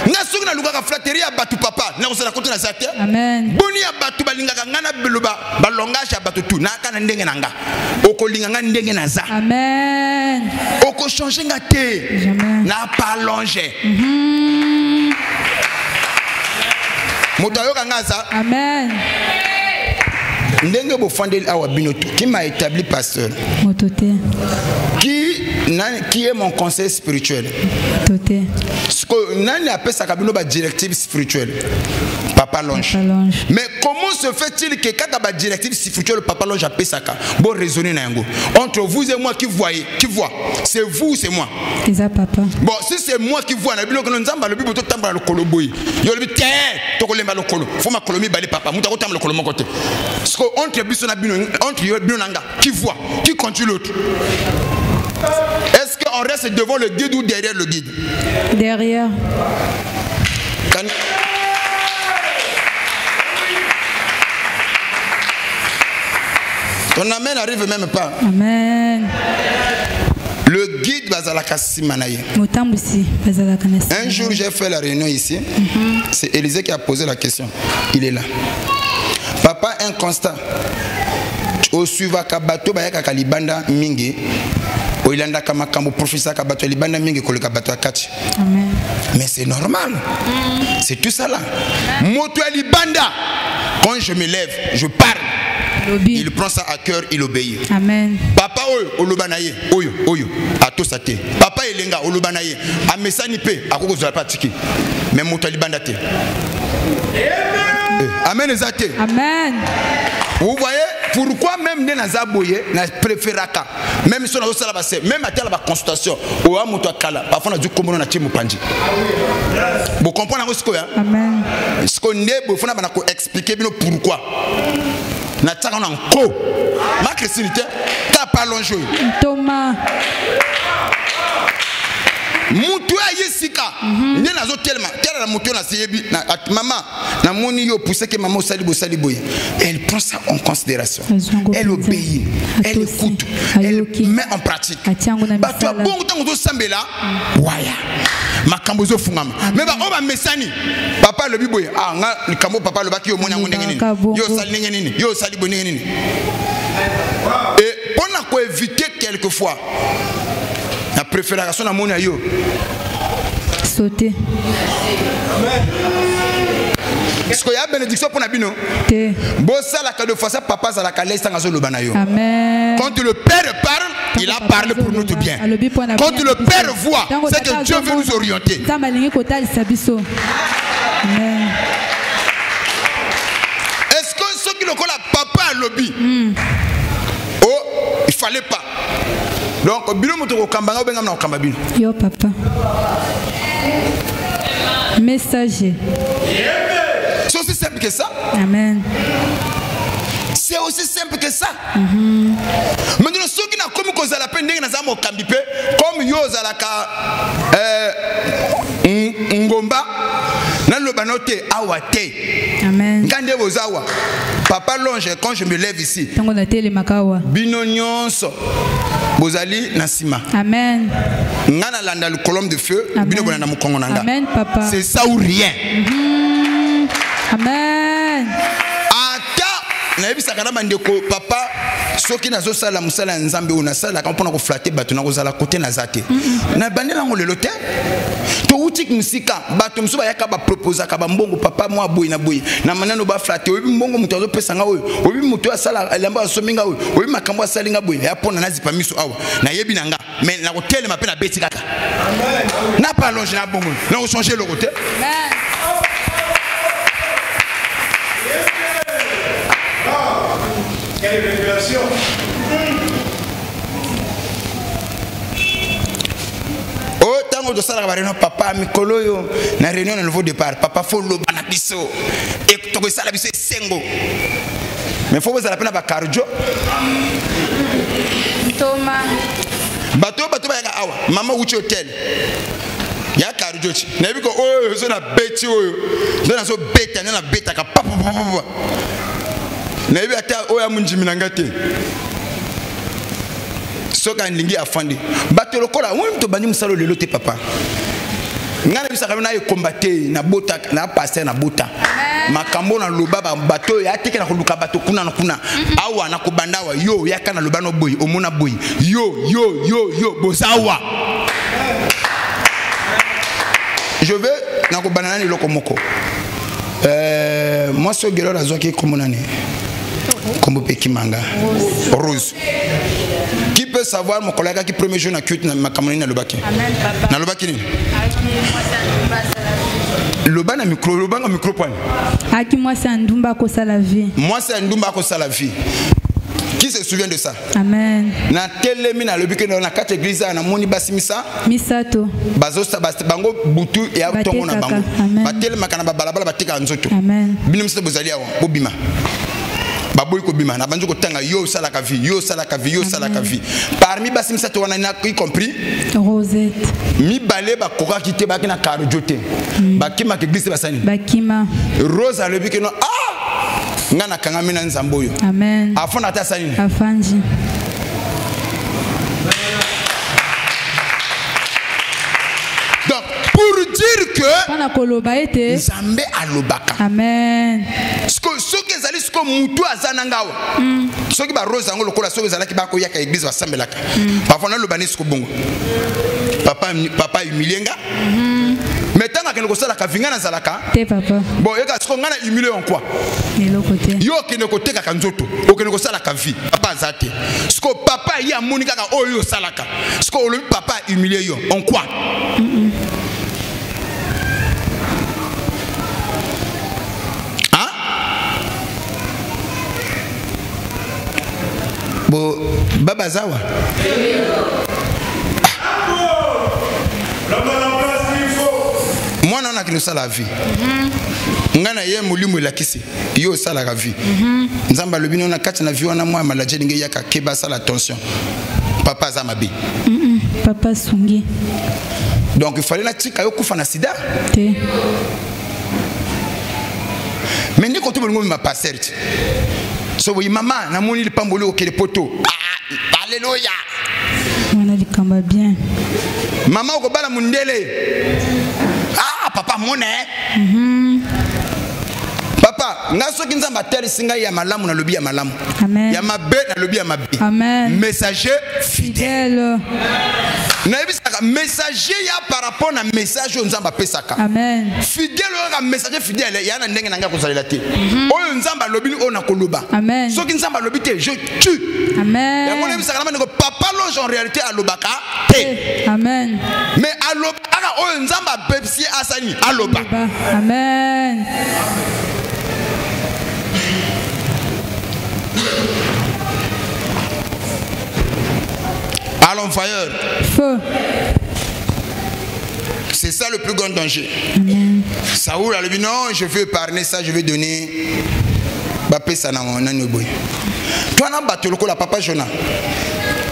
Nga soki na lukaka flatterie ya batu papa na kozala kote na zate. Amen. Boni ya batu balingaka nga na beloba ba langage ya batu tu na kana ndenge na nga. Oko linga nga ndenge na za. Amen. Oko changer nga te. Na pas longer. Motayoka nga za. Amen. Ndenge bo fandeli awa binoto qui m'a établi pasteur. Mototé. Qui est mon conseil spirituel. Mototé. Ce que nani appelle ça kabino ba directive spirituelle. Papa Longe. Mais comment se fait-il que quand ba directive spirituelle Papa Longe appelle ça ka bon raisonner na yango. Entre vous et moi qui voit, c'est vous, c'est moi. C'est ça papa. Bon, si c'est moi qui vois na bino que nzamba le bibo to tamba le koloboyi. Yo le bité to kolemba le kolo. Faut ma kolomi balé papa. Muta ko tamba le kolo mon côté. Ce que entre biso na bino entre yo bino nanga qui voit, qui continue l'autre. Est-ce qu'on reste devant le guide ou derrière le guide? Derrière. Ton amen n'arrive même pas. Amen. Le guide Bazalaka Simanaye. Un jour, j'ai fait la réunion ici. C'est Élisée qui a posé la question. Il est là. Papa, un constat. Au suivant Kabato, Bayaka Kalibanda Mingi. Oilanda Kamakambo, professeur Kabato, Libanda Mingi, Kolekabato Akachi. Mais c'est normal. C'est tout ça là. Moto Libanda. Quand je me lève, je parle. Il prend ça à cœur, il obéit. Amen. Papa oyo olobanaye oyo ato sate. Papa elenga olobanaye amesani pe akokozala patiki. Mais moto libanda te. Amen ezate. Amen. Vous voyez pourquoi même dans Nazaboye na préféraka même si on a aussi la base même à la consultation au moto kala parfois on a dû comprendre na timu panji. Vous comprenez ce que Amen. Ce qu'on est bon faut na expliquer bien pourquoi. Na tsaka na nko ma chrétienté ta pas l'enjeu Thomas mutu ayesika ndi nazo tellement tellement la mutu na seyebi na maman na moni yo pousser que maman sali boye elle prend ça en considération, elle obéit, elle écoute, elle met en pratique. Ba tu bon temps do sambela waya makambo zo fungama mais ba o ba mesani papa le biboye ah nga likambo papa le baki yo moni ngo ndenge nini yo sali ndenge nini yo sali bo ndenge nini et pour na ko éviter quelquefois la préfération à mon aïe. Sauter. Est-ce qu'il y a bénédiction pour Nabino? Bossa la de fois papa ça la calais sans azolo banayo. Amen. Quand le Père parle, il a parlé pour nous tout bien. Quand le Père voit, c'est que Dieu veut nous orienter. Amen. Est-ce que ceux qui le collent papa à lobby? Oh, il fallait pas. Donc, yo papa. Messager. C'est aussi simple que ça. Amen. C'est aussi simple que ça. Maintenant, ceux qui n'ont comme cause à la peine, comme Yozalaka Ngomba, dans le banote Awate. Amen. Papa Longe, quand je me lève ici, Binonyons, Bozali Nassima. Amen. Ngana landa le colombe de feu, Binobona Mukongonanga. Amen, papa. C'est ça ou rien. Amen. Papa, ceux qui n'ont pas la musala nzambe ou nasala quand on a flatté batu na kozala côté nazate. Na bandela ngole lote. To utik musika batu msuba yaka ba proposer ka ba mbongo papa moi boy na boy. Na manano ba flatté obi mbongo mutu azo pesa nga oyo. Obi mutu asala elamba asominga oyo. Obi makambo asalinga boy. Ya pona na zipa miso awa. Na yebi nanga. Mais na hôtel ma pe na beti kaka. Na pas longe na bongo. Na on changer le côté. Amen. Quelle révélation! Oh, tango de ça la réunion papa mikolo yo na réunion na nouveau départ papa faut lo bana biso et to ça la biso sengo mais faut vous la peine ba cardio Thomas bato ba ya awa mama uchi hotel ya cardio cardio na biko oyo zo na beti oyo na so beta na beta ka papa na bi ata oya munjimi na ngate soka ndingi afandi bato lokola won to bandi musalo lelo te papa ngana bisaka na e combattre na bota na passer na bota makambo na loba ba bato ya teke na koluka bato kuna na kuna awa na kobandawa yo yaka na loba no boy omona boy yo bosawa je veux na kobanana ni lokomoko moi so gelo la zoki komonani kombo pekimanga rose. Qui peut savoir mon collègue qui premier jour na cute na makamoni na lobaki na lobaki ni loba na micro point aki moi c'est ndumba ko sala vie moi c'est ndumba ko sala vie. Qui se souvient de ça? Amen. Na telemi na lobiki na kati église na moni basimisa misato bazosta bango butu ya tongo na bango batelema kana balabala batika nzoto. Amen. Bino mse bozali awa bobima baboy ko bima na banjo ko tanga yo sala ka vie parmi basimisa to wana y compris Rosette mi balé ba koka kité ba kina cardio te bakima ke église basani bakima Rose a lobiki no ngana kanga mina nzambo yo. Amen. Afona ta sani afanji. Donc pour dire que pana koloba ete nzambe alobaka. Amen. Soki ezali siko mutu azana ngawa soki ba Rose ngo lokola soki ezalaki ba ko yaka église basambelaka parfois na lobani siko bongo papa humilienga mais tant que nous sommes là, vinga na zalaka. Te papa. Bon, yeka siko ngana humilié en quoi? Elo côté. Yo kene côté ka nzoto, o kene ko sala ka vie. Papa zate. Siko papa ya monika ka oyo salaka. Siko le papa humilié yo en quoi? Hein? Bon, baba zawa. Moi non qui nous ça la vie. Ngana ye mulimu la kisi. Yo ça la vie. Nzamba le bino na kati na vie wana moi maladie nge yaka keba ça la tension. Papa zamabi. Papa sungi. Donc il fallait la tika yo kufa na sida. Te. Mais ni quand on ma passer. So oui maman na moni le pambolo ke le poto. Alléluia. On a dit kamba bien. Maman ko bala mundele. Ah papa mone. Papa ngaso kinzamba tel singa ya malamu na lobi ya malamu. Amen. Ya mabe na lobi ya mabe. Amen. Messager fidèle. Na ebisaka messager ya par rapport na message nzamba pesaka. Amen. Fidèle ya messager fidèle ya na ndenge nanga kozalela te. Oyo nzamba lobi ona koloba. Amen. Soki nzamba lobi te je tue. Amen. Ya ngona ebisaka na papa loge en réalité alobaka te. Amen. Mais alobaka oyo nzamba pepsi asani aloba. Amen. Allons fire. Feu. C'est ça le plus grand danger. Amen. Saoul a dit non, je veux épargner ça, je vais donner. Bapé ça na boy. Toi na bato loko la papa Jonah.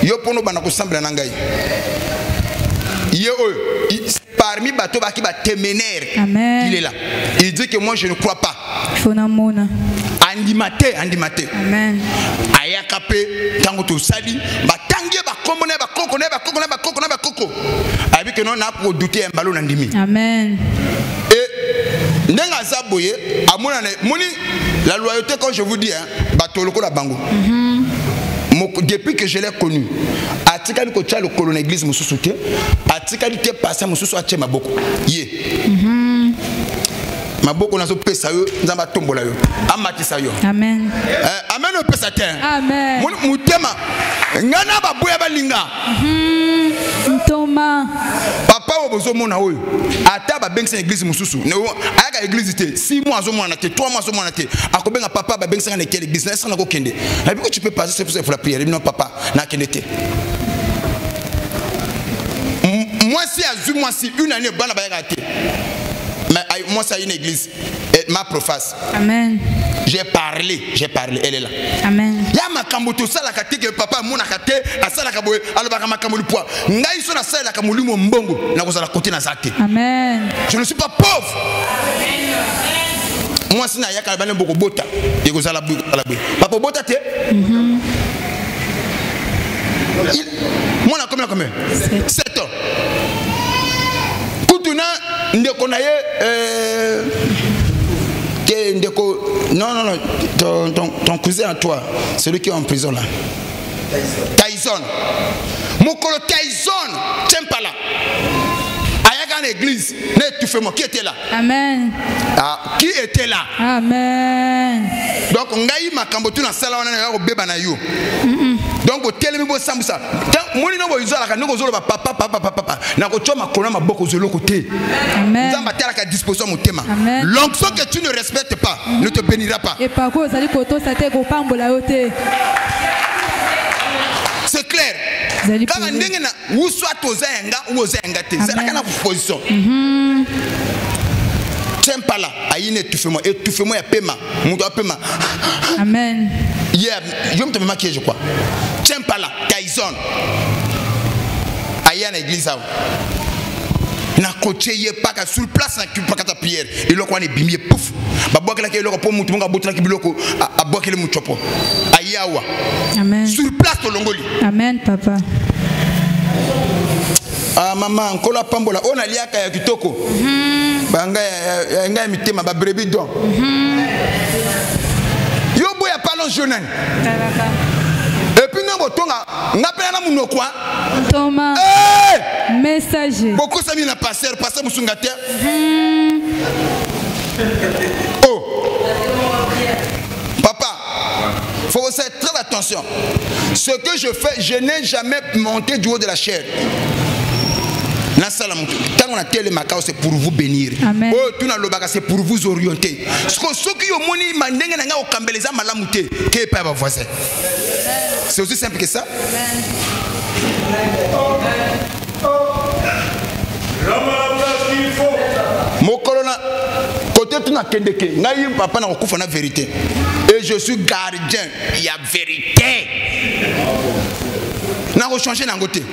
Yo pono bana ko sambla na ngai. Yo parmi bato baki ba téménaire. Amen. Il est là. Il dit que moi je ne crois pas. Fonamona. Andimate. Amen. Ayakape tango to sali ba tangie ba komone ba koko. Abi que non na pour douter un ballon ndimi. Amen. Et ndenga zaboye amona moni la loyauté quand je vous dis hein bato loko la bango. Depuis que je l'ai connu, atikali ko tcha le colonel église mususu te, atikali te passer mususu ache maboko. Ye. Maboko nazo pesa yo, nzamba tombola yo. Amatisa yo. Amen. Amen o pesa te. Amen. Mutema ngana baboya balinga. Ntoma. Papa obozo mona oyo. Ata ba bengisa église mususu. Ne ayaka église te 6 mois zo mona te 3 mois zo mona te. Akobenga papa ba bengisa na quelle église na ça na ko kende. Na biko tu peux passer c'est pour la prière. Non papa na kende te. Moi si à moi si une année bana ba yaka te. Mais moi ça une église ma proface. Amen. J'ai parlé, elle est là. Amen. Ya makambo to sala kate que papa mona kate asala kaboye alobaka makambo lipwa. Ngai so na sala kamuli mo mbongo na kozala côté na zate. Amen. Je ne suis pas pauvre. Moi sina yaka bana boko bota et kozala bu ala bu. Papa bota te. Moi na combien 7 ans. Kutuna ndeko na ye non, ton cousin à toi, celui qui est en prison là. Tyson. Mokolo Tyson, tiens pas là. Ayaga l'église, tu fais moi. Qui était là? Amen. Ah, qui était là? Amen. Donc, on a eu ma cambotu dans la salle, on a eu bébé na you. Donc, au télémi bo sambusa. Moi, ni no bo izola ka no zolo ba papa. Na ko choma kona maboko zolo côté. Amen. Nzamba tala ka disposition mon tema. L'onction que tu ne respectes pas ne te bénira pas. Et par contre, ça dit koto ça te ko pambola yote. C'est clair. Quand on dit na ou soit ozenga ou ozenga te. C'est la kana position. Tiens pas là. Aïe étouffement ya pema. Mon doit pema. Amen. Hier, je me suis maquillé, je crois. Tiens pas là, Tyson. Aïe à l'église. Na coaché pas qu'à sur place na pas qu'à ta prière. Et là qu'on est bimé pouf. Ba boire que là que là pour monter mon gabot là qui biloko à boire que le muchopo. Aïe awa. Amen. Sur place au Longoli. Amen papa. Ah maman, kola pambola on a liaka ya kitoko. Banga ya mitema ba brebis don. Yo boya parlons jeune. Et puis nous botonga ngapela na muno kwa. Thomas. Messager. Beaucoup ça mis na passer musungate. Oh. Papa, faut faire très attention. Ce que je fais, je n'ai jamais monté du haut de la chair. Quand on a tel macao, c'est pour vous bénir. Amen. Oh, tout na lobaka, c'est pour vous orienter. Ce que ceux qui ont moni mandenge nanga au kambeleza malamute, qui pas voisin. C'est aussi simple que ça. Mon colonel, côté tout na kendeke, naïm papa na okufa na vérité. Et je suis gardien, il y a vérité. Na ko changer na côté.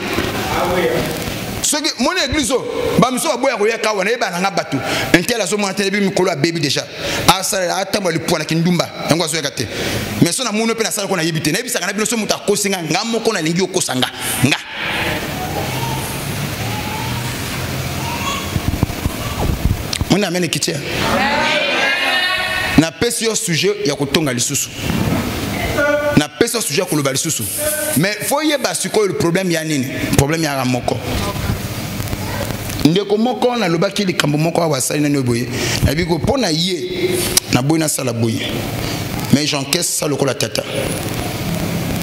Mon église, bamiso aboya ko yeka wana eba na bato. Entela so mo telebi mikolo a baby déjà. Asala atamba le point na kindumba. Yango azo yakate. Mais so na muno pe na sala ko na yebite. Na ebisa kana bino so muta kosinga ngamo ko na lingi okosanga. Nga. On amène kitia. Na pesi yo sujet ya kotonga lisusu. Na pesi yo sujet ya koloba lisusu. Mais faut yeba siko le problème ya nini? Problème ya moko. Ndeko moko na lobaki likambo moko wa wasali na noboye na biko pona ye na boye na sala boye mais j'encaisse ça le kola tata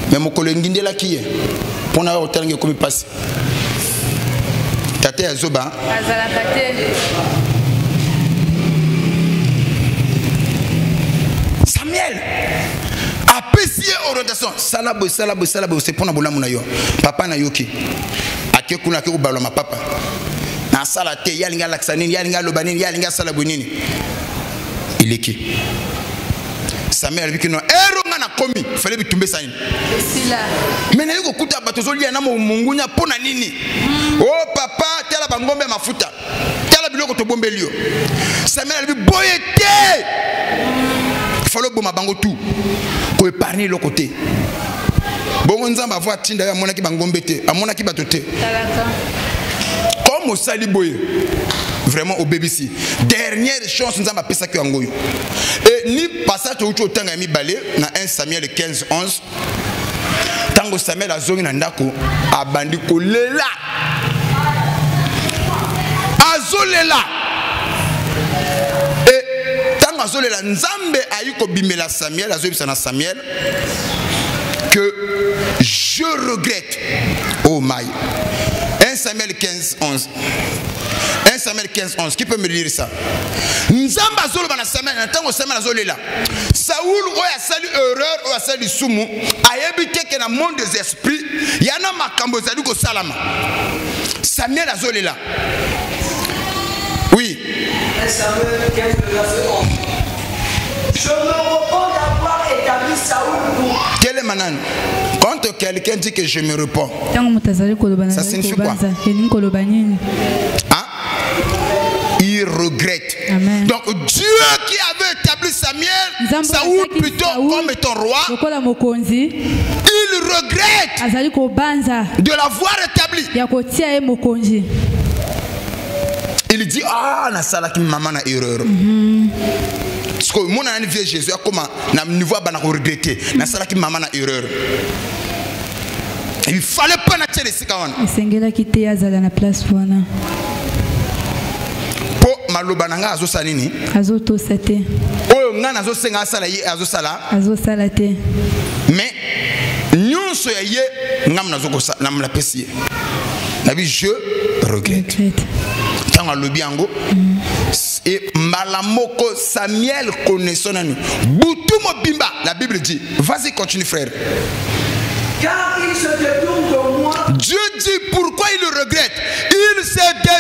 mais mokolo ngindela kiye pona wa otalange komi passe tata ya zoba azala tate Samuel apprécier orientation sala boye c'est pona bolamu na yo papa na yoki ake kuna ke ko balwa ma papa na sala te yalinga laksanini yalinga lobanini yalinga sala bonini il est qui Samuel biki no eronga na komi fallait bitumbe sani mais na yoko kuta batozo lia na mungunya pona nini oh papa tela bangombe mafuta tela biloko to bombelio Samuel bi boyete fallait boma bango tout ko épargner le côté bongo nzamba voir tinda ya mona ki bangombe te amona ki batote comme au saliboye vraiment au BBC dernière chance nous avons pesa que angoyo et ni passage au tanga mi balé na 1 Samuel 15:11 tango Samuel azongi na ndako abandi ko lela azolela et tango azolela nzambe ayiko bimela Samuel azobisa na Samuel que je regrette oh my 1 Samuel 15:11 1 Samuel 15:11 qui peut me lire ça nzamba zolo bana Samuel ntango Samuel azolela Saoul oya sali erreur oya sali sumu ayebite que na monde des esprits yana makambo zali ko salama Samuel azolela oui 1 Samuel 15 verset 11 Je me repens d'avoir établi Saoul pour... Quel est Manan? Quand quelqu'un dit que je me repens, ça signifie quoi? Hein? Il regrette. Amen. Donc Dieu qui avait établi Saoul plutôt comme étant roi, il regrette de l'avoir établi. Il dit, ah, na sala ki maman na erreur. Parce que mon ami vieux Jésus, comment na niveau ba na regretter, na sala ki maman na erreur. Il fallait pas na tele sikawana. Sengela kite azala na place wana. Po maloba nanga azo salini. Azo to sate. Oyo ngana azo senga sala yi azo sala. Azo salate. Mais nyonso ya ye ngam nazo ko na mla pesi. Na bi je regrette. Tant le biango et malamoko Samuel connaissant nous. Boutou bimba, la Bible dit. Vas-y, continue frère. Car il se détourne de moi. Dieu dit pourquoi il le regrette. Il se